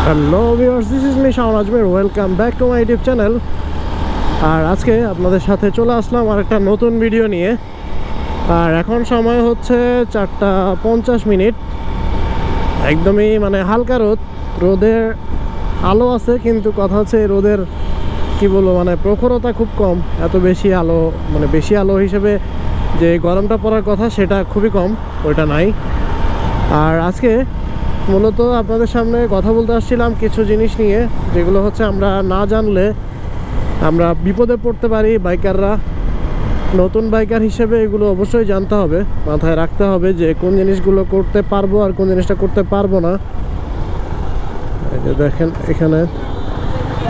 Hello viewers, this is me Shaun Ajmer. Welcome back to my YouTube channel. আর আজকে আপনাদের সাথে চলে আসলাম আর একটা নতুন ভিডিও নিয়ে। আর এখন সময় হচ্ছে 4:50 একদমই মানে হালকা রোদের আলো আছে, কিন্তু কথা হচ্ছে রোদের কি বলবো মানে প্রখরতা খুব কম। এত বেশি আলো মানে বেশি আলো হিসেবে যে গরমটা পড়ার কথা সেটা খুবই কম, ওইটা নাই। আর আজকে মূলত আপনাদের সামনে কথা বলতে আসছিলাম কিছু জিনিস নিয়ে, যেগুলো হচ্ছে আমরা না জানলে আমরা বিপদে পড়তে পারি। বাইকাররা, নতুন বাইকার হিসেবে এগুলো অবশ্যই জানতে হবে, মাথায় রাখতে হবে যে কোন জিনিসগুলো করতে পারবো আর কোন জিনিসটা করতে পারবো না। এই যে দেখেন এখানে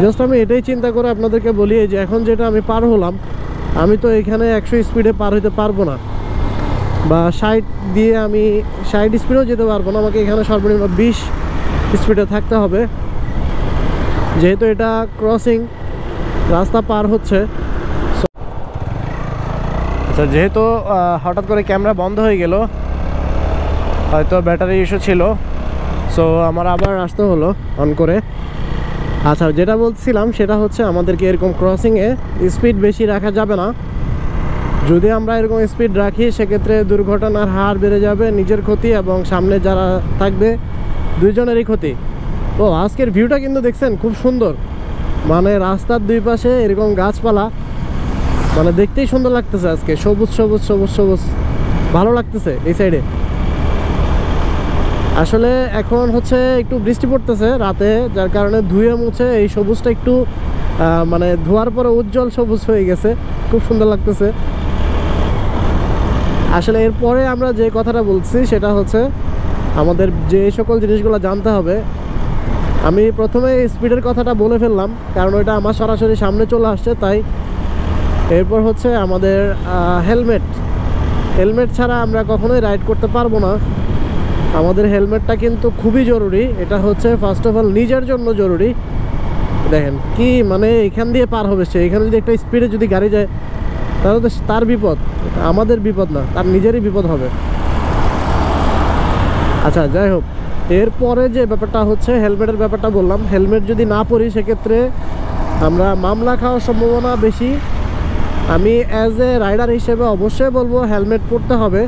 জাস্ট আমি এটাই চিন্তা করে আপনাদেরকে বলি যে এখন যেটা আমি পার হলাম, আমি তো এখানে 100 স্পিডে পার হইতে পারবো না, বা 60 দিয়ে আমি 60 স্পিডেও যেতে পারবো না। আমাকে এখানে সর্বনিম্ন 20 স্পিডে থাকতে হবে, যেহেতু এটা ক্রসিং রাস্তা পার হচ্ছে। আচ্ছা, যেহেতু হঠাৎ করে ক্যামেরা বন্ধ হয়ে গেল, হয়তো ব্যাটারি ইস্যু ছিল, সো আমার আবার আসতে হলো অন করে। আচ্ছা, যেটা বলছিলাম সেটা হচ্ছে আমাদেরকে এরকম ক্রসিংয়ে স্পিড বেশি রাখা যাবে না। যদি আমরা এরকম স্পিড রাখি সেক্ষেত্রে দুর্ঘটনার হার বেড়ে যাবে, নিজের ক্ষতি এবং সামনে যারা থাকবে দুইজনেরই ক্ষতি। ও আজকের ভিউটা কিন্তু দেখছেন খুব সুন্দর, মানে রাস্তার দুই পাশে এরকম গাছপালা, মানে দেখতেই সুন্দর লাগতেছে। আজকে সবুজ সবুজ সবুজ সবুজ ভালো লাগতেছে এই সাইডে। আসলে এখন হচ্ছে একটু বৃষ্টি পড়তেছে রাতে, যার কারণে ধুয়ে মুছে এই সবুজটা একটু মানে ধোয়ার পরে উজ্জ্বল সবুজ হয়ে গেছে, খুব সুন্দর লাগতেছে। আসলে এরপরে আমরা যে কথাটা বলছি সেটা হচ্ছে আমাদের যে সকল জিনিসগুলো জানতে হবে। আমি প্রথমে স্পিডের কথাটা বলে ফেললাম, কারণ ওইটা আমার সরাসরি সামনে চলে আসছে, তাই। এরপর হচ্ছে আমাদের হেলমেট ছাড়া আমরা কখনোই রাইড করতে পারবো না। আমাদের হেলমেটটা কিন্তু খুবই জরুরি। এটা হচ্ছে ফার্স্ট অফ অল নিজের জন্য জরুরি। দেখেন কি মানে এখান দিয়ে পার হবে সে, এখানে যদি একটা স্পিডে যদি গাড়ি যায় তাহলে তো তার বিপদ, আমাদের বিপদ না, তার নিজেরই বিপদ হবে। আচ্ছা, যাই হোক, এরপরে যে ব্যাপারটা হচ্ছে হেলমেটের ব্যাপারটা বললাম, হেলমেট যদি না পরি সেক্ষেত্রে আমরা মামলা খাওয়ার সম্ভাবনা বেশি। আমি অ্যাজ এ রাইডার হিসেবে অবশ্যই বলবো হেলমেট পরতে হবে,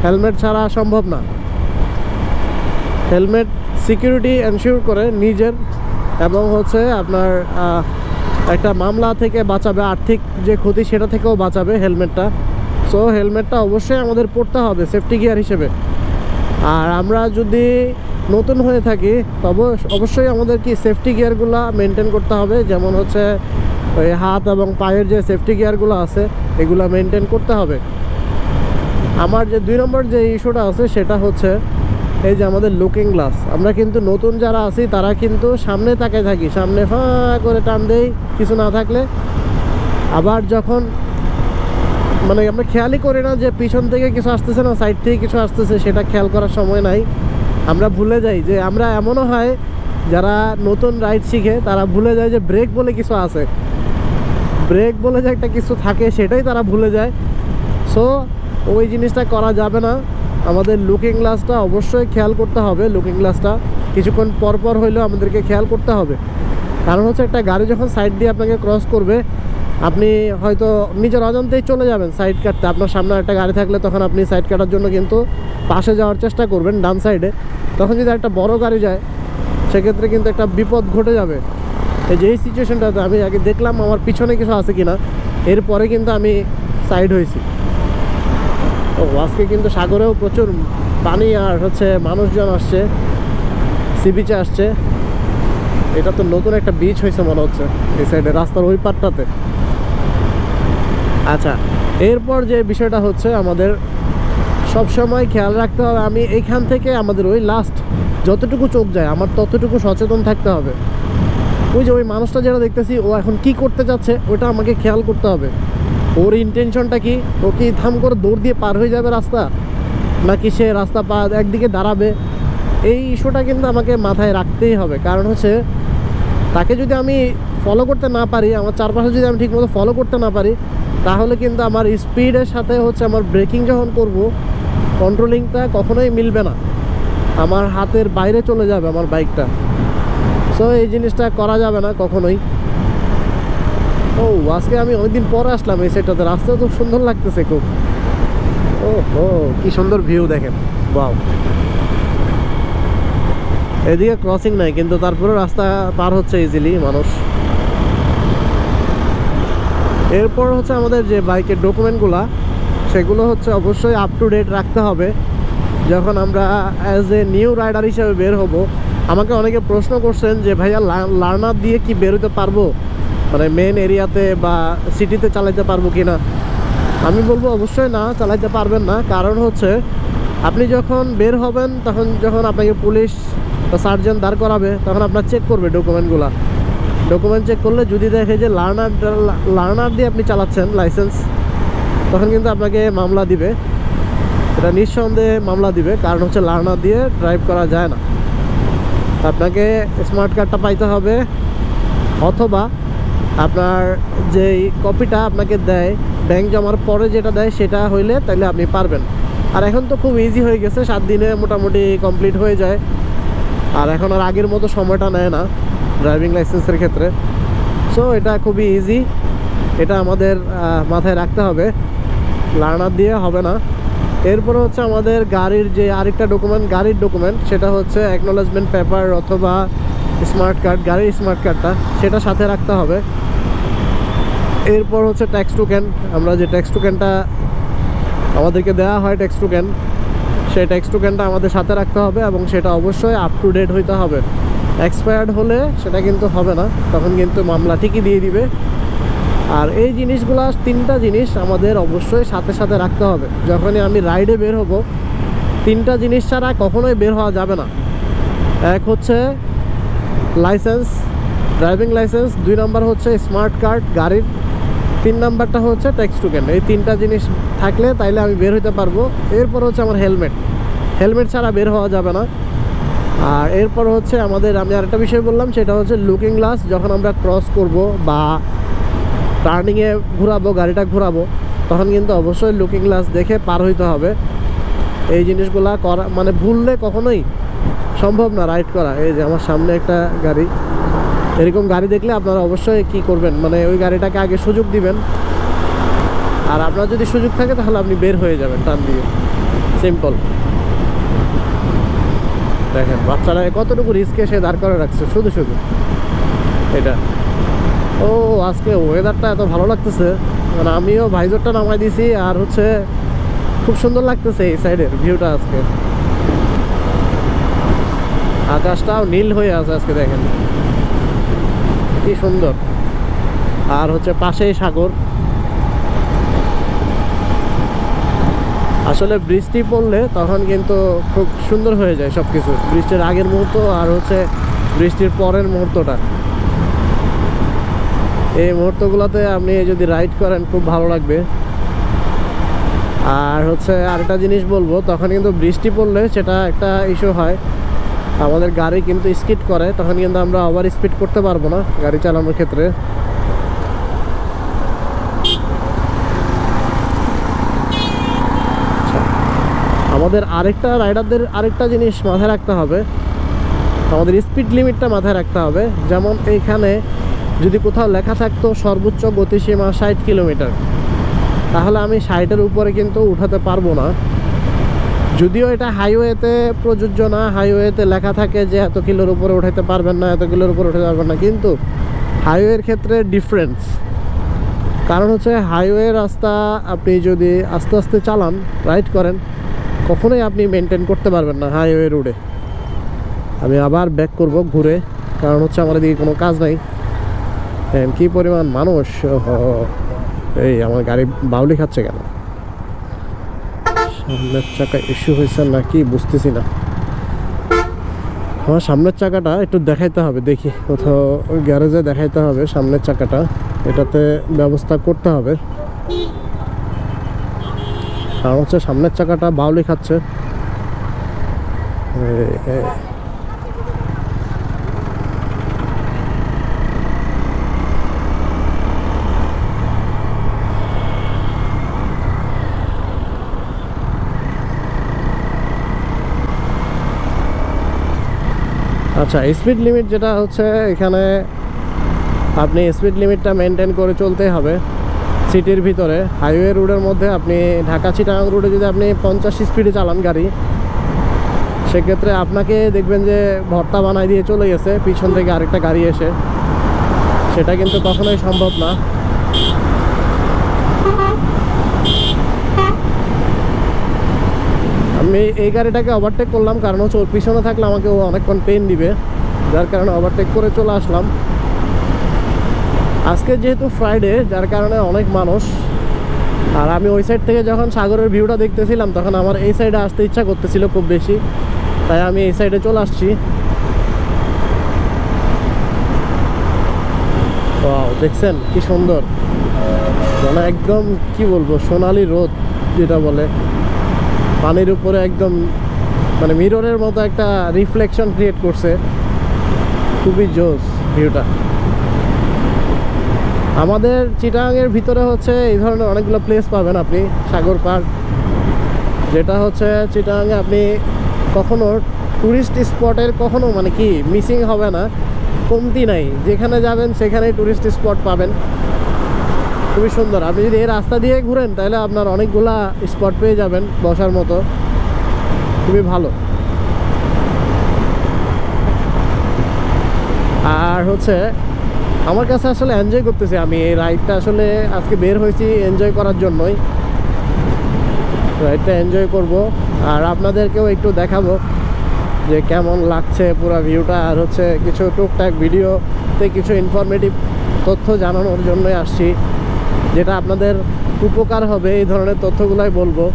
হেলমেট ছাড়া সম্ভব না। হেলমেট সিকিউরিটি এনশিওর করে নিজের, এবং হচ্ছে আপনার একটা মামলা থেকে বাঁচাবে, আর্থিক যে ক্ষতি সেটা থেকেও বাঁচাবে হেলমেটটা। সো হেলমেটটা অবশ্যই আমাদের পরতে হবে সেফটি গিয়ার হিসেবে। আর আমরা যদি নতুন হয়ে থাকি তবে অবশ্যই আমাদের কি সেফটি গিয়ারগুলো মেনটেন করতে হবে, যেমন হচ্ছে ওই হাত এবং পায়ের যে সেফটি গিয়ারগুলো আছে এগুলো মেনটেন করতে হবে। আমার যে 2 নম্বর যে ইস্যুটা আছে সেটা হচ্ছে এই যে আমাদের লুকিং গ্লাস। আমরা কিন্তু নতুন যারা আছি তারা কিন্তু সামনে তাকায় থাকি, সামনে ফাঁ করে টান দেই কিছু না থাকলে। আবার যখন মানে আমরা খেয়ালই করি না যে পিছন থেকে কিছু আসতেছে না সাইড থেকে কিছু আসতেছে, সেটা খেয়াল করার সময় নাই। আমরা ভুলে যাই যে আমরা, এমনও হয় যারা নতুন রাইড শিখে তারা ভুলে যায় যে ব্রেক বলে কিছু আছে, ব্রেক বলে যে একটা কিছু থাকে সেটাই তারা ভুলে যায়। সো ওই জিনিসটা করা যাবে না। আমাদের লুকিং গ্লাসটা অবশ্যই খেয়াল করতে হবে। লুকিং গ্লাসটা কিছুক্ষণ পরপর হইলেও আমাদেরকে খেয়াল করতে হবে, কারণ হচ্ছে একটা গাড়ি যখন সাইড দিয়ে আপনাকে ক্রস করবে, আপনি হয়তো নিজের অজান্তেই চলে যাবেন সাইড কাটতে। আপনার সামনে একটা গাড়ি থাকলে তখন আপনি সাইড কাটার জন্য কিন্তু পাশে যাওয়ার চেষ্টা করবেন ডান সাইডে। তখন যদি একটা বড় গাড়ি যায় সেক্ষেত্রে কিন্তু একটা বিপদ ঘটে যাবে। এই যে এই সিচুয়েশনটাতে আমি আগে দেখলাম আমার পিছনে কিছু আছে কিনা, এরপরে কিন্তু আমি সাইড হয়েছি। ও আজকে কিন্তু সাগরেও প্রচুর পানি আর হচ্ছে মানুষজন আসছে, সি বিচে আসছে। এটা তো নতুন একটা বিচ হয়েছে মনে হচ্ছে এই সাইডে রাস্তার ওই পারটাতে। আচ্ছা, এরপর যে বিষয়টা হচ্ছে আমাদের সবসময় খেয়াল রাখতে হবে, আমি এইখান থেকে আমাদের ওই লাস্ট যতটুকু চোখ যায় আমার ততটুকু সচেতন থাকতে হবে। ওই যে ওই মানুষটা যেটা দেখতেছি ও এখন কি করতে যাচ্ছে ওটা আমাকে খেয়াল করতে হবে। ওর ইন্টেনশনটা কি, ও কি থাম করে দৌড় দিয়ে পার হয়ে যাবে রাস্তা, নাকি সে রাস্তা একদিকে দাঁড়াবে, এই ইস্যুটা কিন্তু আমাকে মাথায় রাখতেই হবে। কারণ হচ্ছে তাকে যদি আমি ফলো করতে না পারি, আমার চারপাশে যদি আমি ঠিকমতো ফলো করতে না পারি, তাহলে কিন্তু আমার স্পিডের সাথে হচ্ছে আমার ব্রেকিং যখন করব কন্ট্রোলিংটা কখনোই মিলবে না, আমার হাতের বাইরে চলে যাবে আমার বাইকটা। সো এই জিনিসটা করা যাবে না কখনোই। ও আজকে আমি অনেকদিন পরে আসলাম এই সাইডটাতে, রাস্তা খুব সুন্দর লাগতেছে খুব। ও ও কি সুন্দর ভিউ দেখেন, বাও। এদিকে ক্রসিং নাই কিন্তু তারপরে রাস্তা পার হচ্ছে ইজিলি মানুষ। এরপর হচ্ছে আমাদের যে বাইকের ডকুমেন্টগুলা, সেগুলো হচ্ছে অবশ্যই আপ টু ডেট রাখতে হবে যখন আমরা অ্যাজ এ নিউ রাইডার হিসেবে বের হব। আমাকে অনেকে প্রশ্ন করছেন যে ভাইয়া লার্নার দিয়ে কি বের হতে পারবো, মানে মেন এরিয়াতে বা সিটিতে চালাইতে পারবো কি না। আমি বলবো অবশ্যই না, চালাইতে পারবেন না। কারণ হচ্ছে আপনি যখন বের হবেন, তখন যখন আপনাকে পুলিশ বা সার্জেন্ট দাঁড় করাবে, তখন আপনার চেক করবে ডকুমেন্টগুলো। ডকুমেন্ট চেক করলে যদি দেখে যে লার্নার দিয়ে আপনি চালাচ্ছেন লাইসেন্স, তখন কিন্তু আপনাকে মামলা দিবে। এটা নিঃসন্দেহে মামলা দিবে, কারণ হচ্ছে লার্নার দিয়ে ড্রাইভ করা যায় না। আপনাকে স্মার্ট কার্ডটা পাইতে হবে, অথবা আপনার যেই কপিটা আপনাকে দেয় ব্যাংক জমার পরে যেটা দেয় সেটা হইলে তাহলে আপনি পারবেন। আর এখন তো খুব ইজি হয়ে গেছে, 7 দিনে মোটামুটি কমপ্লিট হয়ে যায়। আর এখন আর আগের মতো সময়টা নেয় না ড্রাইভিং লাইসেন্সের ক্ষেত্রে। সো এটা খুবই ইজি, এটা আমাদের মাথায় রাখতে হবে, লার্নার দিয়ে হবে না। এরপরে হচ্ছে আমাদের গাড়ির যে আরেকটা ডকুমেন্ট, গাড়ির ডকুমেন্ট, সেটা হচ্ছে অ্যাকনোলেজমেন্ট পেপার অথবা স্মার্ট কার্ড, গাড়ির স্মার্ট কার্ডটা সেটা সাথে রাখতে হবে। এরপর হচ্ছে ট্যাক্স টোকেন, আমরা যে ট্যাক্স টোকেনটা আমাদেরকে দেওয়া হয় ট্যাক্স টোকেন, সেই ট্যাক্স টোকেনটা আমাদের সাথে রাখতে হবে এবং সেটা অবশ্যই আপ টু ডেট হইতে হবে। এক্সপায়ার্ড হলে সেটা কিন্তু হবে না, তখন কিন্তু মামলা ঠিকই দিয়ে দিবে। আর এই জিনিসগুলো 3টা জিনিস আমাদের অবশ্যই সাথে সাথে রাখতে হবে যখনই আমি রাইডে বের হব। 3টা জিনিস ছাড়া কখনোই বের হওয়া যাবে না। এক হচ্ছে লাইসেন্স, ড্রাইভিং লাইসেন্স, 2 নাম্বার হচ্ছে স্মার্ট কার্ড গাড়ির, 3 নাম্বারটা হচ্ছে ট্যাক্স টোকেন। এই 3টা জিনিস থাকলে তাইলে আমি বের হইতে পারবো। এরপর হচ্ছে আমার হেলমেট ছাড়া বের হওয়া যাবে না। আর এরপর হচ্ছে আমাদের, আমি আরেকটা বিষয় বললাম, সেটা হচ্ছে লুকিং গ্লাস। যখন আমরা ক্রস করব বা টার্নিংয়ে ঘোরাবো, গাড়িটা ঘোরাবো, তখন কিন্তু অবশ্যই লুকিং গ্লাস দেখে পার হইতে হবে। এই জিনিসগুলা করা মানে ভুললে কখনোই সম্ভব না রাইড করা। এই যে আমার সামনে একটা গাড়ি, এরকম গাড়ি দেখলে আপনারা অবশ্যই কি করবেন, মানে ওই গাড়িটাকে আগে সুযোগ দিবেন। আর আপনার যদি সুযোগ থাকে তাহলে আপনি বের হয়ে যাবেন টান দিয়ে, সিম্পল। দেখেন বাচ্চারা কতটুকু রিস্কে সে দাঁড় করে রাখছে শুধু এটা। ও আজকে ওয়েদারটা এত ভালো লাগতেছে, মানে আমিও ভাইজরটা নামাই দিছি। আর হচ্ছে খুব সুন্দর লাগতেছে এই সাইডের ভিউটা আজকে। আকাশটাও নীল হয়ে আছে আজকে, দেখেন কি সুন্দর। আর হচ্ছে পাশেই সাগর। আসলে বৃষ্টি পড়লে তখন কিন্তু খুব সুন্দর হয়ে যায় সব কিছু, বৃষ্টির আগের মুহূর্ত আর হচ্ছে বৃষ্টির পরের মুহূর্তটা। এই মুহূর্তগুলোতে আপনি যদি রাইড করেন খুব ভালো লাগবে। আর হচ্ছে আরেকটা জিনিস বলবো, তখন কিন্তু বৃষ্টি পড়লে সেটা একটা ইস্যু হয়, আমাদের গাড়ি কিন্তু স্কিড করে, তখন কিন্তু আমরা ওভার স্পিড করতে পারবো না গাড়ি চালানোর ক্ষেত্রে। আমাদের রাইডারদের আরেকটা জিনিস মাথায় রাখতে হবে, আমাদের স্পিড লিমিটটা মাথায় রাখতে হবে। যেমন এইখানে যদি কোথাও লেখা থাকতো সর্বোচ্চ গতিসীমা 60 কিলোমিটার, তাহলে আমি 60-এর উপরে কিন্তু উঠাতে পারবো না। যদিও এটা হাইওয়েতে প্রযোজ্য না, হাইওয়েতে লেখা থাকে যে এত কিলোর উপরে উঠাতে পারবেন না, এত কিলোর উপরে উঠাতে পারবেন না, কিন্তু হাইওয়ের ক্ষেত্রে ডিফারেন্স। কারণ হচ্ছে হাইওয়ে রাস্তা আপনি যদি আস্তে আস্তে চালান, রাইড করেন, কখনোই আপনি মেনটেন করতে পারবেন না হাইওয়ে রোডে। আমি আবার ব্যাক করব ঘুরে, কারণ হচ্ছে আমার এদিকে কোনো কাজ নাই। কি পরিমাণ মানুষ! এই আমার গাড়ি বাউলি খাচ্ছে কেন? সামনের চাকা ইস্যু হয়েছে নাকি বুঝতেছি না। আমার সামনের চাকাটা একটু দেখাইতে হবে, দেখি কোথাও গ্যারেজে দেখাইতে হবে সামনের চাকাটা, এটাতে ব্যবস্থা করতে হবে। কারণ হচ্ছে সামনের চাকাটা বাউলি খাচ্ছে। আচ্ছা, স্পিড লিমিট যেটা হচ্ছে এখানে আপনি স্পিড লিমিটটা মেনটেন করে চলতে হবে সিটির ভিতরে। হাইওয়ে রোডের মধ্যে আপনি ঢাকা চিটাগাং রোডে যদি আপনি 50 স্পিডে চালান গাড়ি, সেক্ষেত্রে আপনাকে দেখবেন যে ভর্তা বানাই দিয়ে চলে গেছে পিছন থেকে আরেকটা গাড়ি এসে, সেটা কিন্তু কখনোই সম্ভব না। আমি এই গাড়িটাকে ওভারটেক করলাম, কারণ হচ্ছে ওর পিছনে থাকলে আমাকে ও অনেকক্ষণ পেন দিবে, যার কারণে ওভারটেক করে চলে আসলাম। আজকে যেহেতু ফ্রাইডে, যার কারণে অনেক মানুষ, আর আমি ওই সাইড থেকে যখন সাগরের ভিউটা দেখতেছিলাম তখন আমার এই সাইডে আসতে ইচ্ছা করতেছিল খুব বেশি, তাই আমি এই সাইডে চলে আসছি। ওয়াও, দেখছেন কি সুন্দর, মানে একদম কি বলবো, সোনালি রোদ যেটা বলে, পানির উপরে একদম মানে মিররের মতো একটা রিফ্লেকশন ক্রিয়েট করছে, খুবই জোস ভিউটা। আমাদের চিটাগাংয়ের ভিতরে হচ্ছে এই ধরনের অনেকগুলো প্লেস পাবেন আপনি, সাগর পার্ক, যেটা হচ্ছে চিটাগাংয়ে আপনি কখনো ট্যুরিস্ট স্পটের কখনো মানে কি মিসিং হবে না, কমতি নাই, যেখানে যাবেন সেখানেই ট্যুরিস্ট স্পট পাবেন। খুবই সুন্দর। আপনি যদি এই রাস্তা দিয়ে ঘুরেন তাহলে আপনার অনেকগুলা স্পট পেয়ে যাবেন বসার মতো, খুবই ভালো। আর হচ্ছে আমার কাছে আসলে এনজয় করতেছি আমি এই রাইডটা, আসলে আজকে বের হয়েছি এনজয় করার জন্যই, রাইডটা এনজয় করব আর আপনাদেরকেও একটু দেখাবো যে কেমন লাগছে পুরো ভিউটা। আর হচ্ছে কিছু টুকটাক ভিডিওতে কিছু ইনফরমেটিভ তথ্য জানানোর জন্যই আসছি, যেটা আপনাদের উপকার হবে, এই ধরনের তথ্যগুলাই বলবো।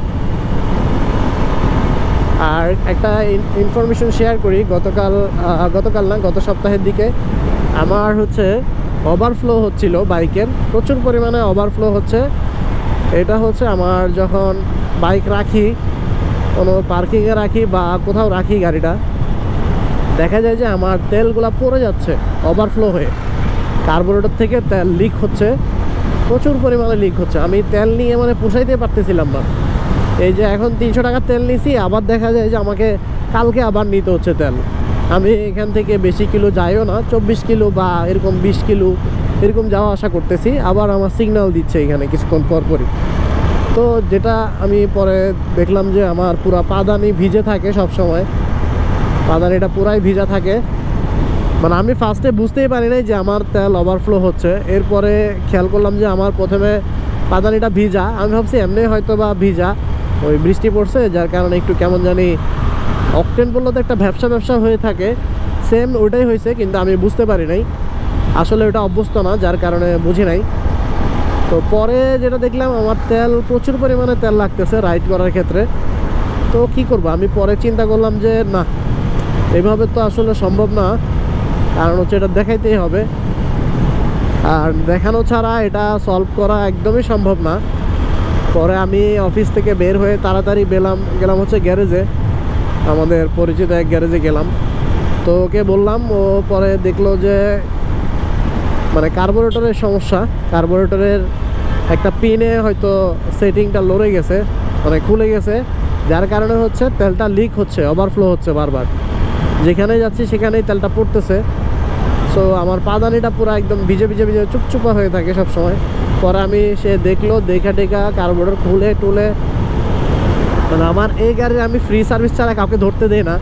আর একটা ইনফরমেশন শেয়ার করি, গতকাল না গত সপ্তাহের দিকে আমার হচ্ছে ওভারফ্লো হচ্ছিল, বাইকের প্রচুর পরিমাণে ওভারফ্লো হচ্ছে। এটা হচ্ছে আমার যখন বাইক রাখি, কোনো পার্কিংয়ে রাখি বা কোথাও রাখি গাড়িটা, দেখা যায় যে আমার তেলগুলো পড়ে যাচ্ছে ওভারফ্লো হয়ে, কার্বোরেটর থেকে তেল লিক হচ্ছে, প্রচুর পরিমাণে লিক হচ্ছে। আমি তেল নিয়ে মানে পোষাইতে পারতেছিলাম না। এই যে এখন 300 টাকার তেল নিছি, আবার দেখা যায় যে আমাকে কালকে আবার নিতে হচ্ছে তেল। আমি এখান থেকে বেশি কিলো যাইও না, 24 কিলো বা এরকম 20 কিলো এরকম যাওয়া আসা করতেছি, আবার আমার সিগন্যাল দিচ্ছে এখানে কিছুক্ষণ পরপরই। তো যেটা আমি পরে দেখলাম যে আমার পুরা পাদানি ভিজে থাকে সব সময়, পাদানিটা পুরাই ভিজা থাকে। মানে আমি ফার্স্টে বুঝতেই পারি নাই যে আমার তেল ওভারফ্লো হচ্ছে, এরপরে খেয়াল করলাম যে আমার প্রথমে পাদানিটা ভিজা, আমি ভাবছি এমনি হয়তো বা ভিজা, ওই বৃষ্টি পড়ছে যার কারণে একটু কেমন জানি অকটেন বললে তো একটা ব্যবসা হয়ে থাকে, সেম ওটাই হয়েছে, কিন্তু আমি বুঝতে পারি নাই আসলে ওটা অভ্যস্ত না, যার কারণে বুঝি নাই। তো পরে যেটা দেখলাম আমার তেল প্রচুর পরিমাণে তেল লাগতেছে রাইড করার ক্ষেত্রে। তো কি করব, আমি পরে চিন্তা করলাম যে না, এইভাবে তো আসলে সম্ভব না, কারণ হচ্ছে এটা দেখাইতেই হবে, আর দেখানো ছাড়া এটা সলভ করা একদমই সম্ভব না। পরে আমি অফিস থেকে বের হয়ে তাড়াতাড়ি গেলাম হচ্ছে গ্যারেজে, আমাদের পরিচিত এক গ্যারেজে গেলাম। তো ওকে বললাম, ও পরে দেখলো যে মানে কার্বোরেটরের সমস্যা, কার্বোরেটরের একটা পিনে হয়তো সেটিংটা লড়ে গেছে, মানে খুলে গেছে, যার কারণে হচ্ছে তেলটা লিক হচ্ছে, ওভারফ্লো হচ্ছে বারবার, যেখানে যাচ্ছি সেখানেই তেলটা পড়তেছে। সো আমার পাদানিটা পুরো একদম ভিজে চুপচুপা হয়ে থাকে সব সময়। পরে আমি সে দেখলো, দেখা কার্বোরেটর খুলে টুলে, মানে আমার এই গাড়ি আমি ফ্রি সার্ভিস ছাড়া কাউকে ধরতে দেই না,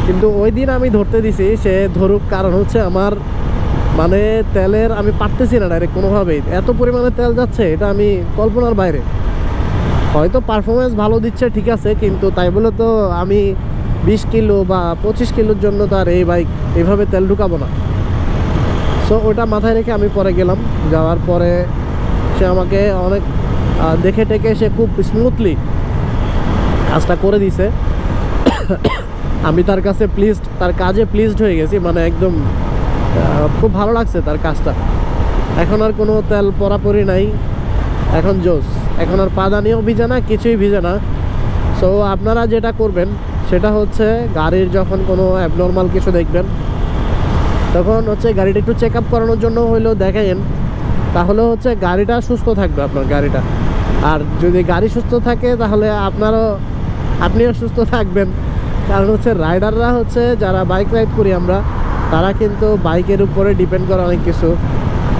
কিন্তু ওই দিন আমি ধরতে দিছি, সে ধরুক, কারণ হচ্ছে আমার মানে তেলের আমি পারতেছি না ডাইরেক্ট কোনোভাবেই, এত পরিমাণে তেল যাচ্ছে, এটা আমি কল্পনার বাইরে। হয়তো পারফরমেন্স ভালো দিচ্ছে ঠিক আছে, কিন্তু তাই বলে তো আমি 20 কিলো বা 25 কিলোর জন্য তো আর এই বাইক এইভাবে তেল ঢুকাবো না। সো ওটা মাথায় রেখে আমি পরে গেলাম, যাওয়ার পরে সে আমাকে অনেক দেখে টেকে সে খুব স্মুথলি কাজটা করে দিছে। আমি তার কাছে প্লিজড, তার কাজে প্লিজড হয়ে গেছি, মানে একদম খুব ভালো লাগছে তার কাজটা। এখন আর কোনো তেল পরাপরি নাই, এখন জোস, এখন আর পাদানিও ভিজে না, কিছুই ভিজে না। সো আপনারা যেটা করবেন সেটা হচ্ছে গাড়ির যখন কোনো অ্যাবনর্মাল কিছু দেখবেন, তখন হচ্ছে গাড়িটা একটু চেক আপ করানোর জন্য হইলেও দেখেন, তাহলে হচ্ছে গাড়িটা সুস্থ থাকবে আপনার গাড়িটা। আর যদি গাড়ি সুস্থ থাকে তাহলে আপনিও সুস্থ থাকবেন, কারণ হচ্ছে রাইডাররা হচ্ছে যারা বাইক রাইড করি আমরা, তারা কিন্তু বাইকের উপরে ডিপেন্ড করে অনেক কিছু।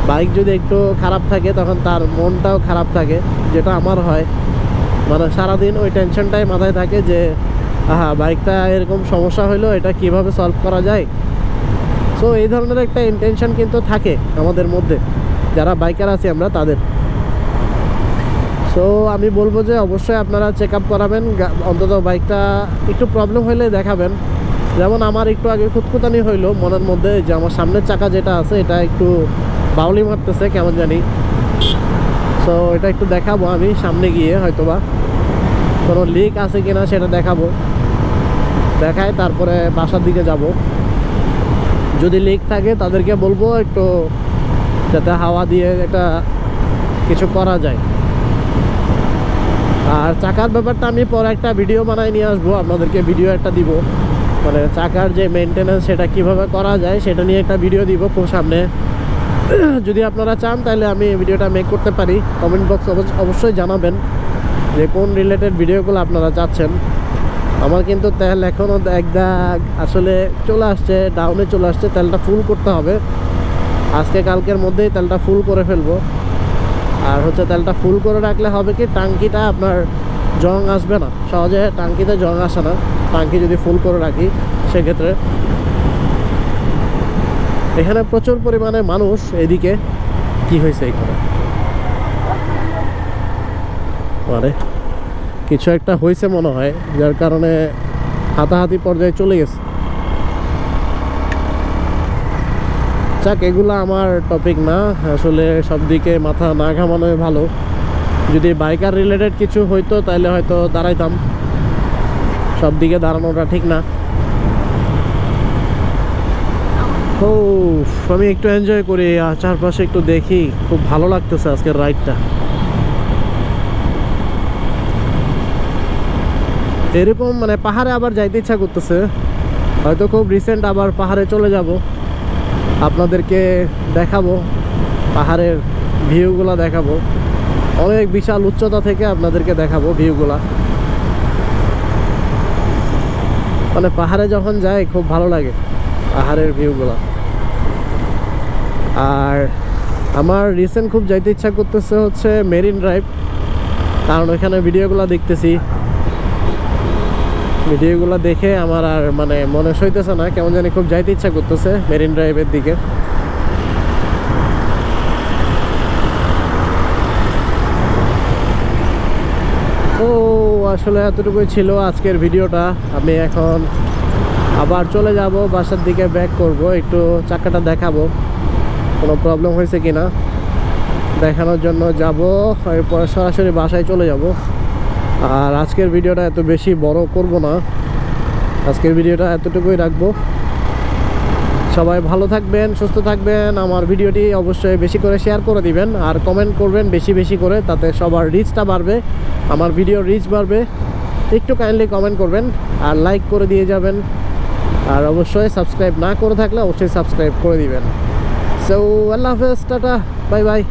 বাইক যদি একটু খারাপ থাকে তখন তার মনটাও খারাপ থাকে, যেটা আমার হয়। মানে সারাদিন ওই টেনশনটাই মাথায় থাকে যে বাইকটা এরকম সমস্যা হইলো, এটা কিভাবে সলভ করা যায়। সো এই ধরনের একটা ইন্টেনশন কিন্তু থাকে আমাদের মধ্যে, যারা বাইকার আছি আমরা তাদের। সো আমি বলবো যে অবশ্যই আপনারা চেক আপ করাবেন, অন্তত বাইকটা একটু প্রবলেম হইলে দেখাবেন। যেমন আমার একটু আগে খুঁতখুতানি হইলো মনের মধ্যে, যে আমার সামনের চাকা যেটা আছে এটা একটু বাউলি মারতেছে কেমন জানি। সো এটা একটু দেখাবো আমি সামনে গিয়ে, হয়তোবা কোনো লিক আছে কিনা সেটা দেখাবো, দেখায় তারপরে বাসার দিকে যাব। যদি লিক থাকে তাদেরকে বলবো একটু যাতে হাওয়া দিয়ে একটা কিছু করা যায়। আর চাকার ব্যাপারটা আমি পরে একটা ভিডিও বানাই নিয়ে আসবো, আপনাদেরকে ভিডিও একটা দিব, মানে চাকার যে মেনটেন্যান্স সেটা কিভাবে করা যায় সেটা নিয়ে একটা ভিডিও দিব খুব সামনে। যদি আপনারা চান তাহলে আমি ভিডিওটা মেক করতে পারি। কমেন্ট বক্স অবশ্যই জানাবেন যে কোন রিলেটেড ভিডিওগুলো আপনারা চাচ্ছেন। আমার কিন্তু তেল এখনও একদাগ আসলে চলে আসছে, ডাউনে চলে আসছে। তেলটা ফুল করতে হবে আজকে কালকের মধ্যেই, তেলটা ফুল করে ফেলবো। আর হচ্ছে তেলটা ফুল করে রাখলে হবে কি, টাঙ্কিটা আপনার জং আসবে না সহজে, টাঙ্কিতে জং আসে না টাঙ্কি যদি ফুল করে রাখি সেক্ষেত্রে। এখানে প্রচুর পরিমাণে মানুষ। এদিকে কি হয়েছে, এখানে মানে কিছু একটা হয়েছে মনে হয়, যার কারণে হাতাহাতি পর্যায়ে চলে গেছে। যাক, এগুলো আমার টপিক না আসলে, সব দিকে মাথা না ঘামানোই ভালো। যদি বাইকার রিলেটেড কিছু হইতো তাহলে হয়তো দাঁড়াইতাম, সব দিকে দাঁড়ানোটা ঠিক না। ও আমি একটু এনজয় করি, চারপাশে একটু দেখি, খুব ভালো লাগতেছে আজকের রাইডটা। এরকম মানে পাহাড়ে আবার যাইতে ইচ্ছা করতেছে, হয়তো খুব রিসেন্ট আবার পাহাড়ে চলে যাব, আপনাদেরকে দেখাবো, পাহাড়ের ভিউগুলা দেখাবো, অনেক বিশাল উচ্চতা থেকে আপনাদেরকে দেখাবো ভিউগুলা। মানে পাহাড়ে যখন যাই খুব ভালো লাগে পাহাড়ের ভিউগুলা। আর আমার রিসেন্ট খুব যাইতে ইচ্ছা করতেছে হচ্ছে মেরিন ড্রাইভ, কারণ ওইখানে ভিডিওগুলো দেখতেছি, ভিডিওগুলো দেখে আমার আর মানে মনে সইতেছে না, কেমন জানি খুব যাইতে ইচ্ছা করতেছে মেরিন ড্রাইভের দিকে। ও আসলে এতটুকুই ছিল আজকের ভিডিওটা। আমি এখন আবার চলে যাব বাসার দিকে, ব্যাক করব, একটু চাকাটা দেখাবো কোনো প্রবলেম হয়েছে কিনা দেখানোর জন্য যাব, এরপর সরাসরি বাসায় চলে যাব। আর আজকের ভিডিওটা এত বেশি বড় করব না, আজকের ভিডিওটা এতটুকুই রাখবো। সবাই ভালো থাকবেন, সুস্থ থাকবেন। আমার ভিডিওটি অবশ্যই বেশি করে শেয়ার করে দিবেন আর কমেন্ট করবেন বেশি বেশি করে, তাতে সবার রিচটা বাড়বে, আমার ভিডিওর রিচ বাড়বে। একটু কাইন্ডলি কমেন্ট করবেন আর লাইক করে দিয়ে যাবেন। আর অবশ্যই সাবস্ক্রাইব না করে থাকলে অবশ্যই সাবস্ক্রাইব করে দিবেন। সো আল্লাহ হাফেজ, টাটা, বাই বাই।